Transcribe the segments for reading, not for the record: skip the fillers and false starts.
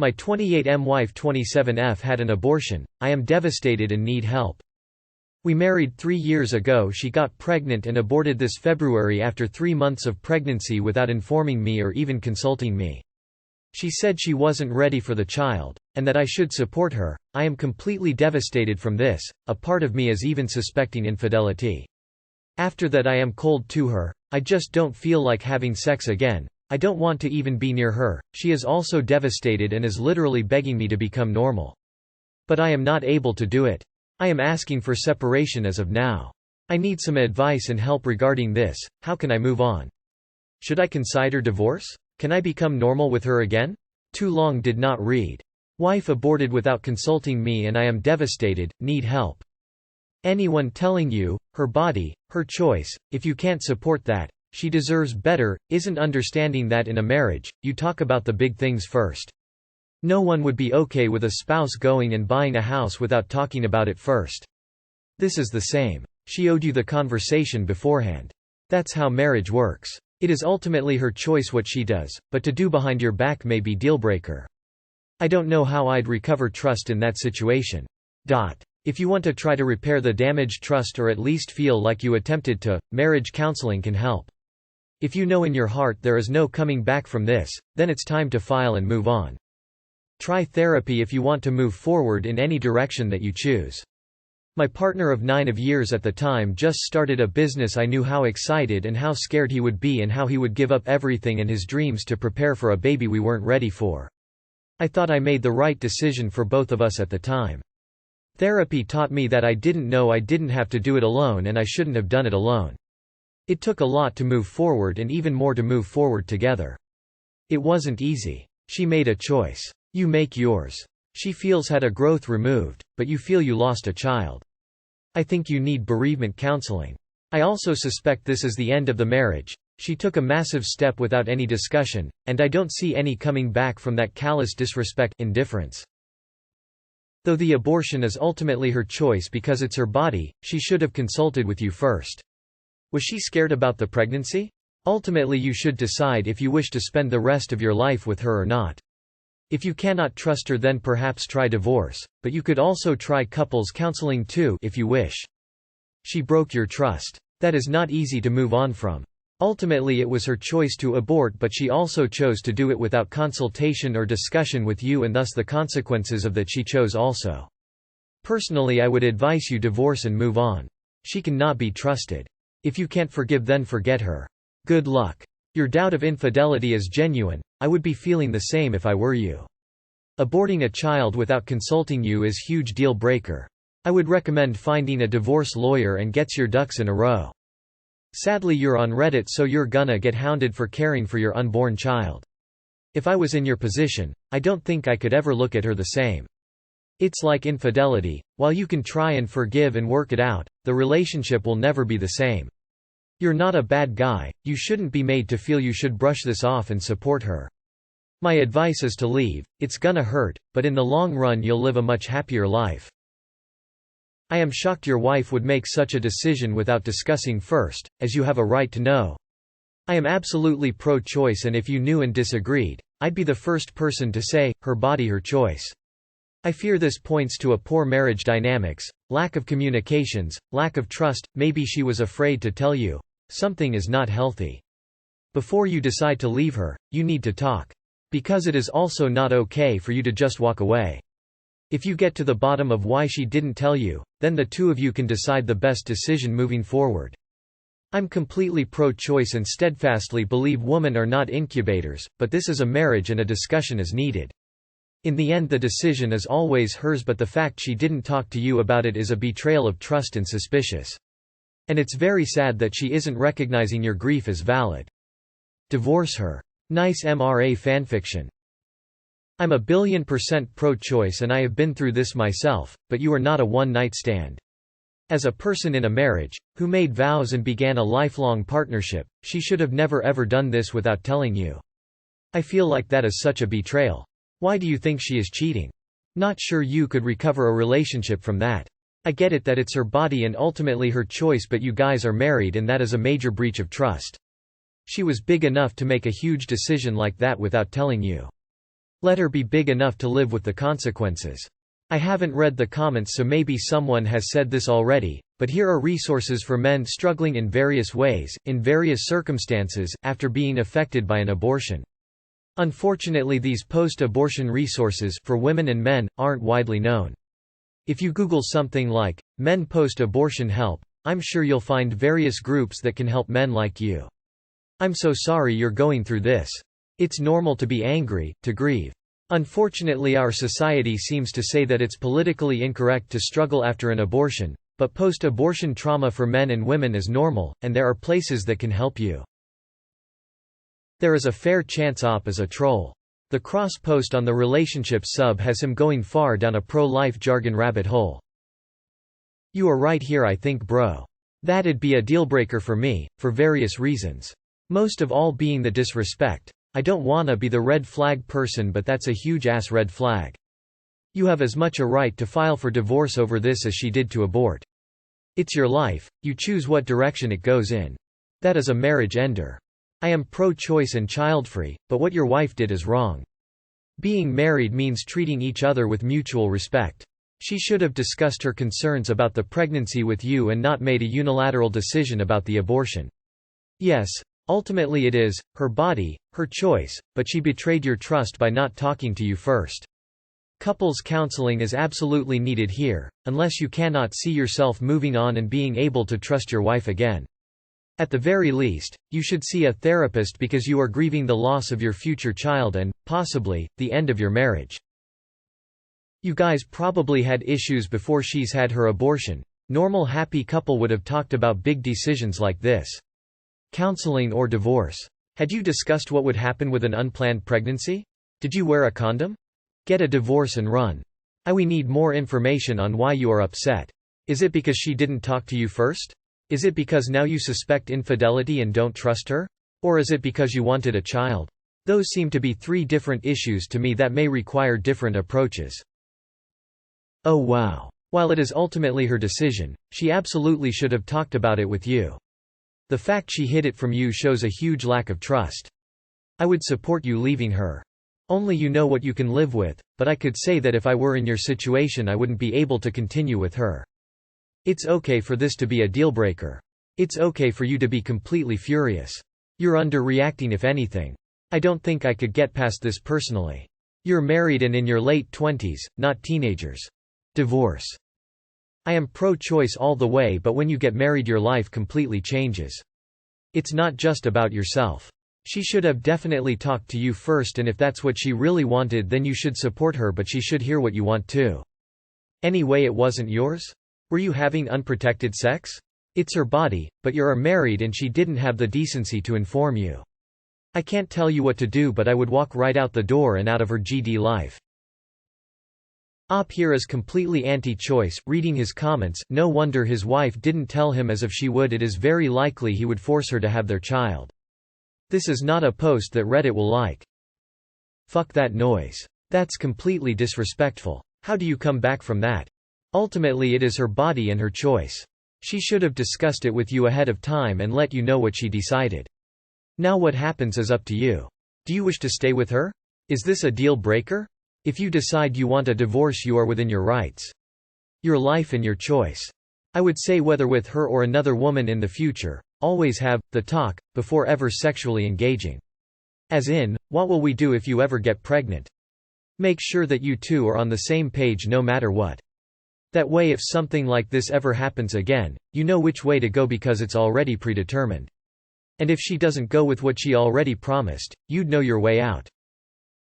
My 28M wife 27F had an abortion. I am devastated and need help. We married 3 years ago. She got pregnant and aborted this February after 3 months of pregnancy without informing me or even consulting me. She said she wasn't ready for the child, and that I should support her. I am completely devastated from this. A part of me is even suspecting infidelity. After that I am cold to her. I just don't feel like having sex again. I don't want to even be near her. She is also devastated and is literally begging me to become normal. But I am not able to do it. I am asking for separation as of now. I need some advice and help regarding this. How can I move on? Should I consider divorce? Can I become normal with her again? Too long did not read. Wife aborted without consulting me and I am devastated, need help. Anyone telling you, her body, her choice, if you can't support that, she deserves better, isn't understanding that in a marriage, you talk about the big things first. No one would be okay with a spouse going and buying a house without talking about it first. This is the same. She owed you the conversation beforehand. That's how marriage works. It is ultimately her choice what she does, but to do behind your back may be deal-breaker. I don't know how I'd recover trust in that situation. If you want to try to repair the damaged trust or at least feel like you attempted to, marriage counseling can help. If you know in your heart there is no coming back from this, then it's time to file and move on. Try therapy if you want to move forward in any direction that you choose. My partner of 9 years at the time just started a business. I knew how excited and how scared he would be and how he would give up everything and his dreams to prepare for a baby we weren't ready for. I thought I made the right decision for both of us at the time. Therapy taught me that I didn't know I didn't have to do it alone and I shouldn't have done it alone. It took a lot to move forward and even more to move forward together. It wasn't easy. She made a choice. You make yours. She feels had a growth removed, but you feel you lost a child. I think you need bereavement counseling. I also suspect this is the end of the marriage. She took a massive step without any discussion, and I don't see any coming back from that callous disrespect, indifference. Though the abortion is ultimately her choice because it's her body, she should have consulted with you first. Was she scared about the pregnancy? Ultimately you should decide if you wish to spend the rest of your life with her or not. If you cannot trust her, then perhaps try divorce, but you could also try couples counseling too if you wish. She broke your trust. That is not easy to move on from. Ultimately it was her choice to abort, but she also chose to do it without consultation or discussion with you, and thus the consequences of that she chose also. Personally I would advise you divorce and move on. She cannot be trusted. If you can't forgive, then forget her. Good luck. Your doubt of infidelity is genuine. I would be feeling the same if I were you. Aborting a child without consulting you is huge deal breaker. I would recommend finding a divorce lawyer and gets your ducks in a row. Sadly you're on Reddit, so you're gonna get hounded for caring for your unborn child. If I was in your position, I don't think I could ever look at her the same. It's like infidelity. While you can try and forgive and work it out, the relationship will never be the same. You're not a bad guy. You shouldn't be made to feel you should brush this off and support her. My advice is to leave. It's gonna hurt, but in the long run you'll live a much happier life. I am shocked your wife would make such a decision without discussing first, as you have a right to know. I am absolutely pro-choice, and if you knew and disagreed, I'd be the first person to say, her body, her choice. I fear this points to a poor marriage dynamics, lack of communications, lack of trust. Maybe she was afraid to tell you. Something is not healthy. Before you decide to leave her, you need to talk. Because it is also not okay for you to just walk away. If you get to the bottom of why she didn't tell you, then the two of you can decide the best decision moving forward. I'm completely pro-choice and steadfastly believe women are not incubators, but this is a marriage and a discussion is needed. In the end the decision is always hers, but the fact she didn't talk to you about it is a betrayal of trust and suspicious. And it's very sad that she isn't recognizing your grief as valid. Divorce her. Nice MRA fanfiction. I'm a billion% pro-choice and I have been through this myself, but you are not a one-night stand. As a person in a marriage, who made vows and began a lifelong partnership, she should have never ever done this without telling you. I feel like that is such a betrayal. Why do you think she is cheating? Not sure you could recover a relationship from that. I get it that it's her body and ultimately her choice, but you guys are married and that is a major breach of trust. She was big enough to make a huge decision like that without telling you. Let her be big enough to live with the consequences. I haven't read the comments, so maybe someone has said this already, but here are resources for men struggling in various ways, in various circumstances, after being affected by an abortion. Unfortunately, these post-abortion resources for women and men aren't widely known. If you Google something like, men post-abortion help, I'm sure you'll find various groups that can help men like you. I'm so sorry you're going through this. It's normal to be angry, to grieve. Unfortunately, our society seems to say that it's politically incorrect to struggle after an abortion, but post-abortion trauma for men and women is normal, and there are places that can help you. There is a fair chance Op is a troll. The cross post on the relationship sub has him going far down a pro-life jargon rabbit hole. You are right here, I think, bro. That'd be a dealbreaker for me, for various reasons. Most of all being the disrespect. I don't wanna be the red flag person, but that's a huge ass red flag. You have as much a right to file for divorce over this as she did to abort. It's your life, you choose what direction it goes in. That is a marriage ender. I am pro-choice and child-free, but what your wife did is wrong. Being married means treating each other with mutual respect. She should have discussed her concerns about the pregnancy with you and not made a unilateral decision about the abortion. Yes, ultimately it is her body, her choice, but she betrayed your trust by not talking to you first. Couples counseling is absolutely needed here, unless you cannot see yourself moving on and being able to trust your wife again. At the very least, you should see a therapist because you are grieving the loss of your future child and, possibly, the end of your marriage. You guys probably had issues before she's had her abortion. Normal happy couple would have talked about big decisions like this. Counseling or divorce. Had you discussed what would happen with an unplanned pregnancy? Did you wear a condom? Get a divorce and run. We need more information on why you are upset. Is it because she didn't talk to you first? Is it because now you suspect infidelity and don't trust her? Or is it because you wanted a child? Those seem to be three different issues to me that may require different approaches. Oh wow. While it is ultimately her decision, she absolutely should have talked about it with you. The fact she hid it from you shows a huge lack of trust. I would support you leaving her. Only you know what you can live with, but I could say that if I were in your situation I wouldn't be able to continue with her. It's okay for this to be a dealbreaker. It's okay for you to be completely furious. You're underreacting if anything. I don't think I could get past this personally. You're married and in your late 20s, not teenagers. Divorce. I am pro-choice all the way, but when you get married your life completely changes. It's not just about yourself. She should have definitely talked to you first, and if that's what she really wanted then you should support her, but she should hear what you want too. Anyway, it wasn't yours? Were you having unprotected sex? It's her body, but you're married and she didn't have the decency to inform you. I can't tell you what to do, but I would walk right out the door and out of her GD life. Op here is completely anti-choice. Reading his comments, no wonder his wife didn't tell him, as if she would it is very likely he would force her to have their child. This is not a post that Reddit will like. Fuck that noise. That's completely disrespectful. How do you come back from that? Ultimately it is her body and her choice. She should have discussed it with you ahead of time and let you know what she decided. Now what happens is up to you. Do you wish to stay with her? Is this a deal breaker? If you decide you want a divorce, you are within your rights. Your life and your choice. I would say whether with her or another woman in the future, always have the talk before ever sexually engaging. As in, what will we do if you ever get pregnant? Make sure that you two are on the same page no matter what. That way if something like this ever happens again, you know which way to go because it's already predetermined. And if she doesn't go with what she already promised, you'd know your way out.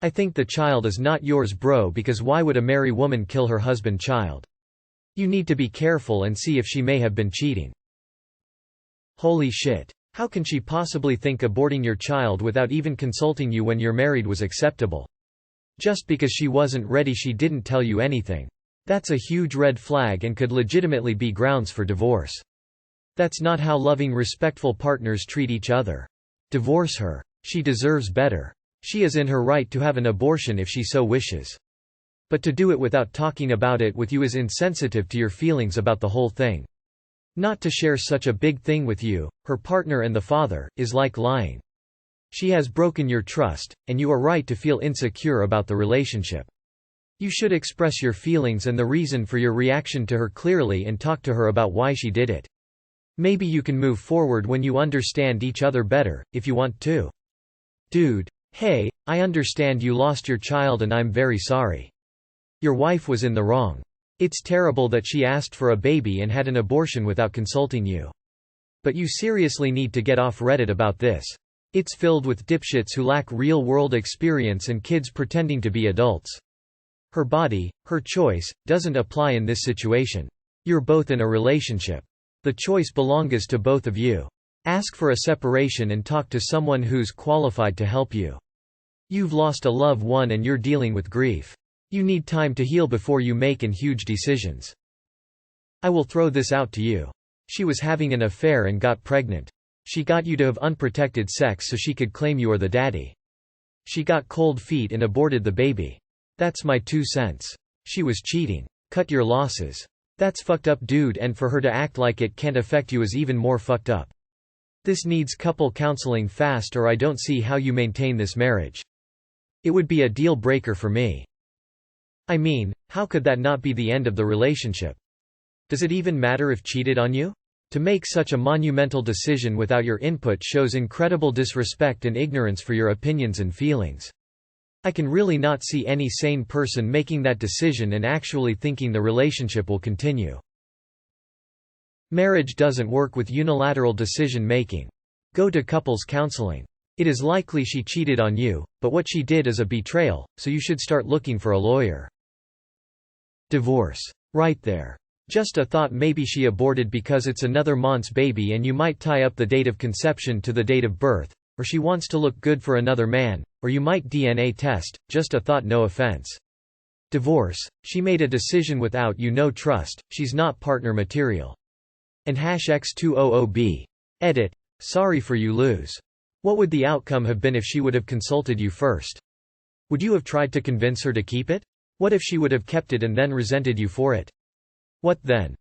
I think the child is not yours, bro, because why would a married woman kill her husband's child? You need to be careful and see if she may have been cheating. Holy shit. How can she possibly think aborting your child without even consulting you when you're married was acceptable? Just because she wasn't ready she didn't tell you anything. That's a huge red flag and could legitimately be grounds for divorce. That's not how loving, respectful partners treat each other. Divorce her. She deserves better. She is in her right to have an abortion if she so wishes. But to do it without talking about it with you is insensitive to your feelings about the whole thing. Not to share such a big thing with you, her partner and the father, is like lying. She has broken your trust, and you are right to feel insecure about the relationship. You should express your feelings and the reason for your reaction to her clearly and talk to her about why she did it. Maybe you can move forward when you understand each other better, if you want to. Dude: hey, I understand you lost your child and I'm very sorry. Your wife was in the wrong. It's terrible that she asked for a baby and had an abortion without consulting you. But you seriously need to get off Reddit about this. It's filled with dipshits who lack real-world experience and kids pretending to be adults. Her body, her choice, doesn't apply in this situation. You're both in a relationship. The choice belongs to both of you. Ask for a separation and talk to someone who's qualified to help you. You've lost a loved one and you're dealing with grief. You need time to heal before you make huge decisions. I will throw this out to you. She was having an affair and got pregnant. She got you to have unprotected sex so she could claim you are the daddy. She got cold feet and aborted the baby. That's my 2 cents. She was cheating. Cut your losses. That's fucked up, dude, and for her to act like it can't affect you is even more fucked up. This needs couple counseling fast, or I don't see how you maintain this marriage. It would be a deal breaker for me. I mean, how could that not be the end of the relationship? Does it even matter if cheated on you? To make such a monumental decision without your input shows incredible disrespect and ignorance for your opinions and feelings. I can really not see any sane person making that decision and actually thinking the relationship will continue. Marriage doesn't work with unilateral decision making. Go to couples counseling. It is likely she cheated on you, but what she did is a betrayal, so you should start looking for a lawyer. Divorce. Right there. Just a thought, maybe she aborted because it's another month's baby and you might tie up the date of conception to the date of birth, or she wants to look good for another man, or you might DNA test, just a thought, no offense. Divorce. She made a decision without you, no trust, she's not partner material. And #X200B. Edit. Sorry for you, lose. What would the outcome have been if she would have consulted you first? Would you have tried to convince her to keep it? What if she would have kept it and then resented you for it? What then?